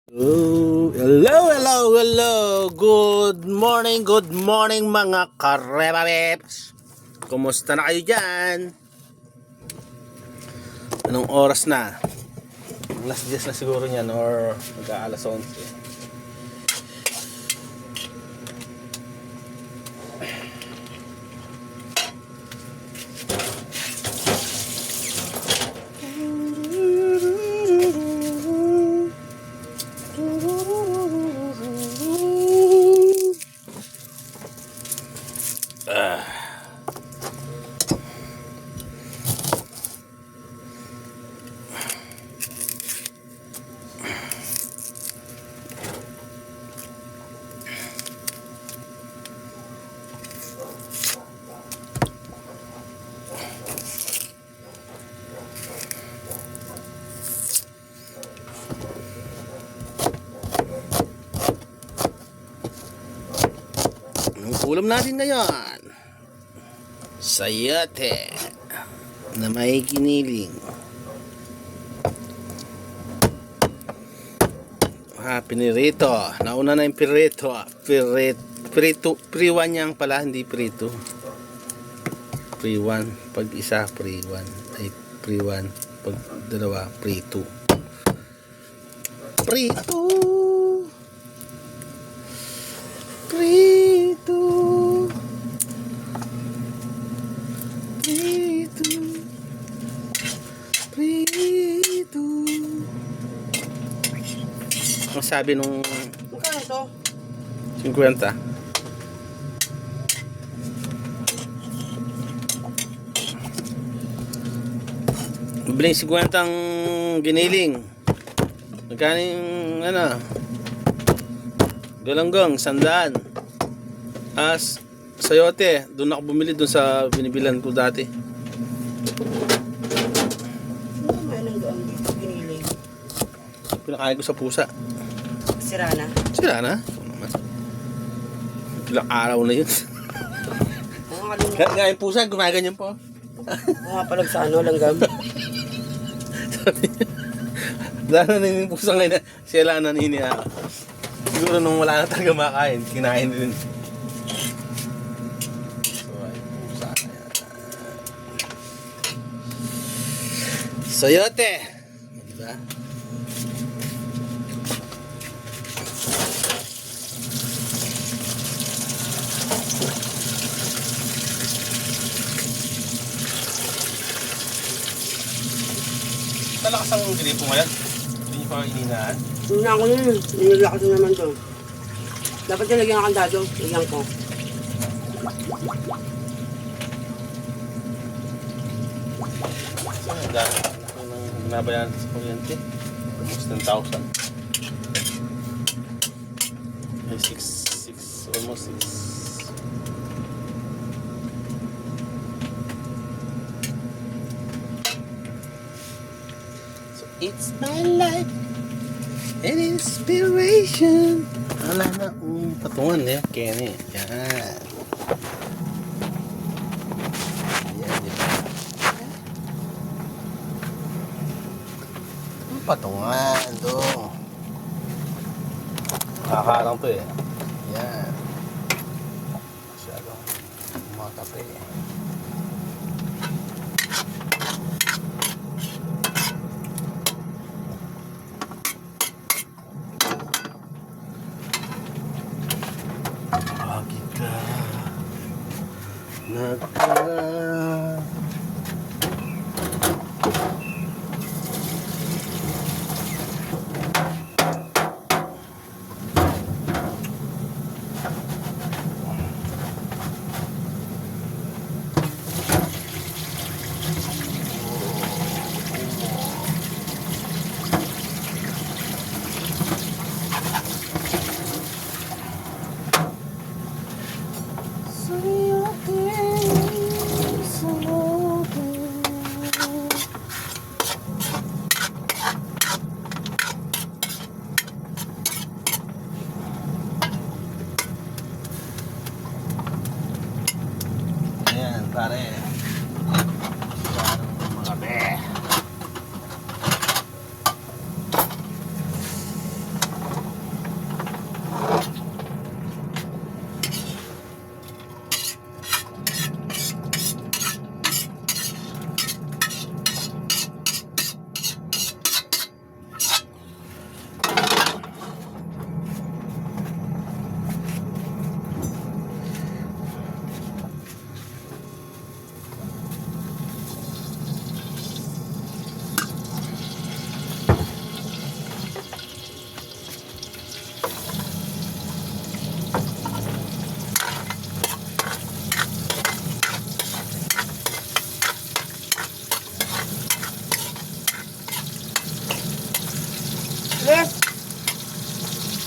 Oh, hello. Good morning mga karebabeps. Kumusta na kayo dyan? Anong oras na? Alas 10 na siguro niyan or mag-aalas 11. Anong ulam natin ngayon? Sayote na may giniling. Pinirito. Nauna na yung pirito. Pre-1 yang pala, hindi prito. Pre-1. Pag isa, pre-1. Ay, pre-1. Pag dalawa, pre-2. Prito. Prito. Prito. Prito. Ang sabi nung Magkano to? 50. Biling 50 ang giniling. Magkano yung galanggang 100. Sayote, doon ako bumili doon sa binibilan ko dati. Anong doon dito giniling? Pinakain ko sa pusa. Sira na. Sira na? Ilang araw na yun. Oo nga lang. Kaya yung pusa, gumaganyan po. Oo nga palag sa langgam. Dahil na yung pusa ngayon, sila na niniya. Siguro nung wala na talaga makain, kinain din. So, ay, pusa na yan. Sayote! Diba? Talakas ang gripo ngayon. Hindi nyo pa ininaan. Hindi na ako yun. Nilalakas na naman to. Dapat yung lagyan ang kandado. Lagyan ko. So, ang dami ng binabayaran sa kuryente. Almost 10,000. May 6, almost 6. It's my life and inspiration. Wala na patungan eh. Kenny. Yan. Yan, di ba? Patungan to. Kakakarang to eh. Yan. Masyadong matape eh.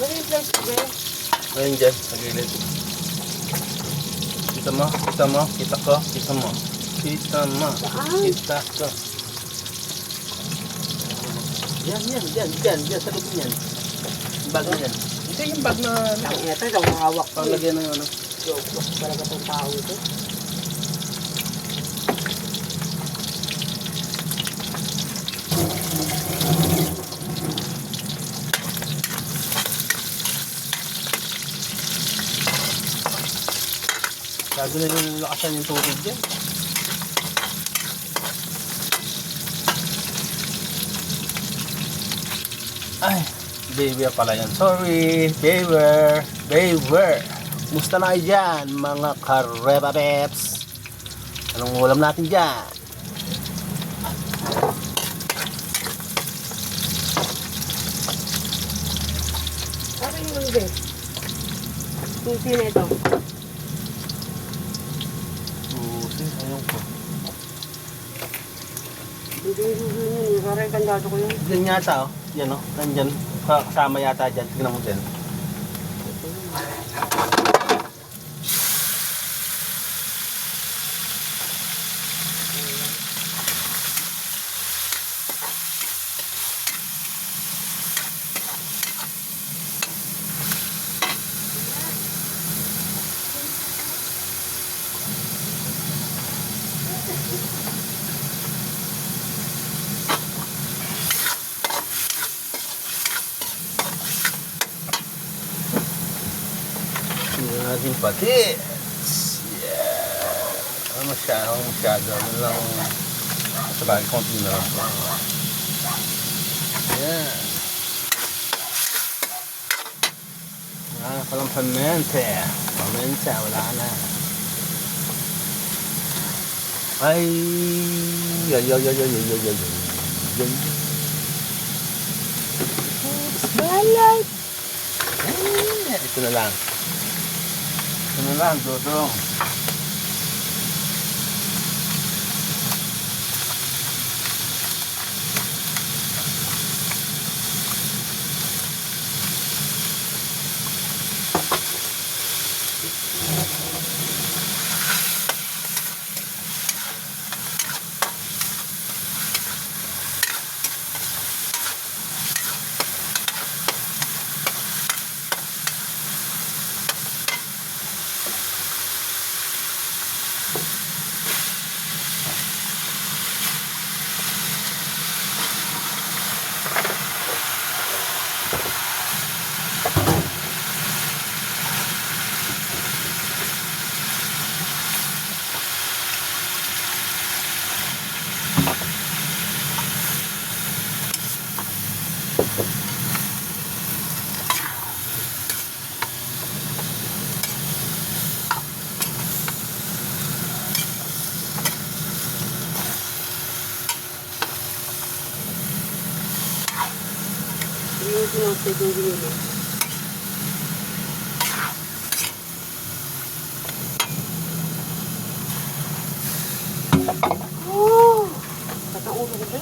Ano yung plastic ba? Ayun dyan, sa gilid. Kita mo? Kita mo? Kita ko? Kita mo? Kita mo? Saan? Kita ko. Yan, sa loob niyan. Yung bag na yan. Ito yung bag na, Ito, ito, mahawak ko. panglagyan ng ano. Joke talaga itong tao ito. Sabi na yung lakasan yung tubig dyan. Ay, baby pala yan. Sorry, baby. Musta na kayo dyan, mga kareba peps? Anong ulam natin dyan? Sabi yung mga susi na ito. Susi, ayun ko. Hindi yung susi yun. Parang kandado ko yun. Yan yata, oh. Yan, oh. Nandyan. Kasama yata dyan. Tignan mo dyan. Tingnan natin patis. Yeah. Ano masyado. Ano lang. Sabagay, konti na lang. Yeah. Palang pamente. Pamente, wala na. Ay. Spotlight! Ito na lang. Ito na lang, Dodong. Hindi yung sinusay yung ginilo. Oh! Tatang ulo ko ba?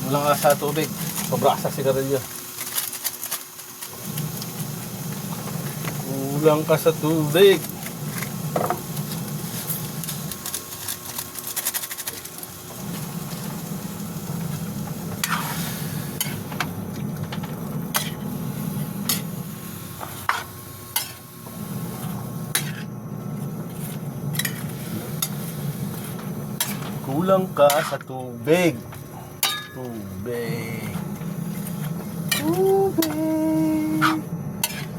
Walang ka sa tubig. Sobra ka sa sigarilyo. Kulang ka sa tubig. Kulang ka sa tubig. Tubig.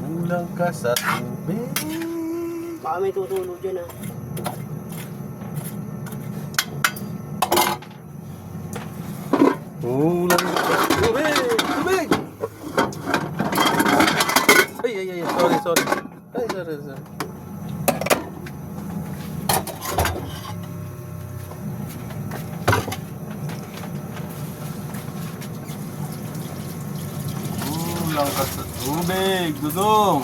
Kulang ka sa tubig. Baka may tutulog dyan ah. Kulang ka sa tubig. Tubig! Ay. Sorry. Ay, sorry. Kulang ka sa tubig, Dudong.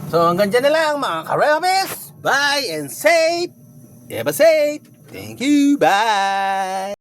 So hanggang dyan na lang mga ka-Rebabes. Bye and safe. Eba safe. Thank you. Bye.